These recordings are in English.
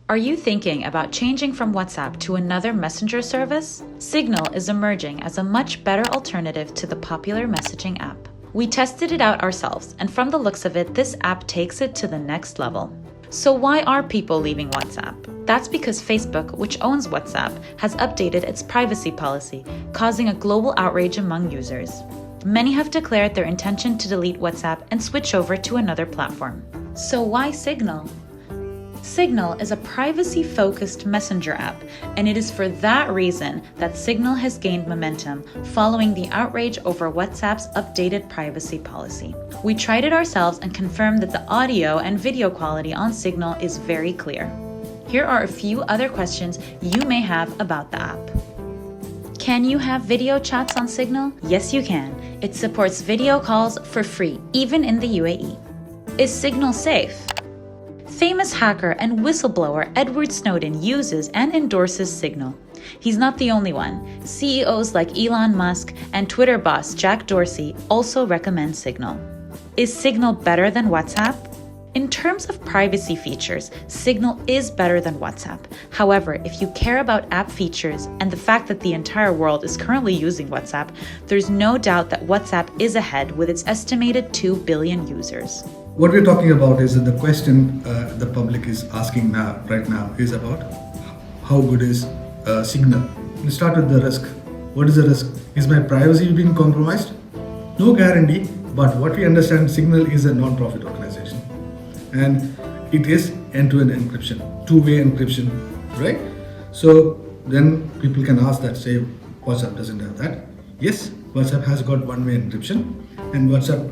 Are you thinking about changing from WhatsApp to another messenger service? Signal is emerging as a much better alternative to the popular messaging app. We tested it out ourselves, and from the looks of it, this app takes it to the next level. So why are people leaving WhatsApp? That's because Facebook, which owns WhatsApp, has updated its privacy policy, causing a global outrage among users. Many have declared their intention to delete WhatsApp and switch over to another platform. So why Signal? Signal is a privacy-focused messenger app, and it is for that reason that Signal has gained momentum following the outrage over WhatsApp's updated privacy policy. We tried it ourselves and confirmed that the audio and video quality on Signal is very clear. Here are a few other questions you may have about the app. Can you have video chats on Signal? Yes, you can. It supports video calls for free, even in the UAE. Is Signal safe? Famous hacker and whistleblower Edward Snowden uses and endorses Signal. He's not the only one. CEOs like Elon Musk and Twitter boss Jack Dorsey also recommend Signal. Is Signal better than WhatsApp? In terms of privacy features, Signal is better than WhatsApp. However, if you care about app features and the fact that the entire world is currently using WhatsApp, there's no doubt that WhatsApp is ahead with its estimated 2 billion users. What we're talking about is that the question the public is asking right now is about how good is Signal. We start with the risk. What is the risk? Is my privacy being compromised? No guarantee, but what we understand, Signal is a non-profit organization. And it is end-to-end encryption, two-way encryption, right? So then people can ask that, say WhatsApp doesn't have that. Yes, WhatsApp has got one-way encryption, and WhatsApp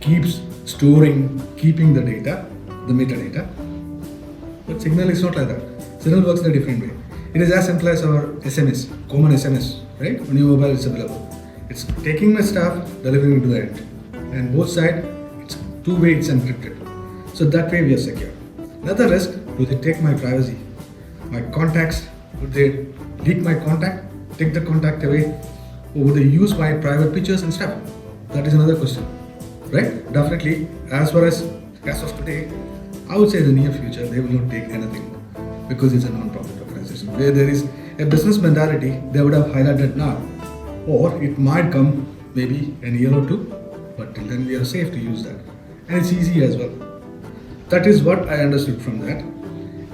keeps keeping the data, the metadata. But Signal is not like that. Signal works in a different way. It is as simple as our SMS, common SMS, right? On your mobile it's available. It's taking the stuff, delivering it to the end. And both sides, it's two-way, it's encrypted. So that way we are secure. Another risk, do they take my privacy? My contacts, would they leak my contact, take the contact away? Or would they use my private pictures and stuff? That is another question, right? Definitely, as of today, I would say in the near future, they will not take anything because it's a non-profit organization. Where there is a business mentality, they would have highlighted now. Or it might come maybe a year or two, but till then we are safe to use that. And it's easy as well. That is what I understood from that.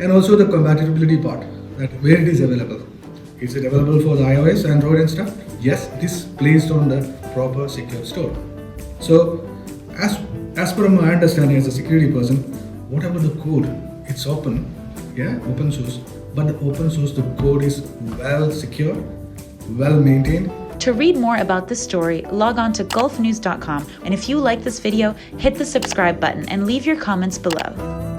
And also the compatibility part, that where it is available. Is it available for the iOS, Android and stuff? Yes, it is placed on the proper secure store. So as per my understanding as a security person, whatever the code, it's open, open source. But the open source, the code is well secure, well maintained. To read more about this story, log on to gulfnews.com, and if you like this video, hit the subscribe button and leave your comments below.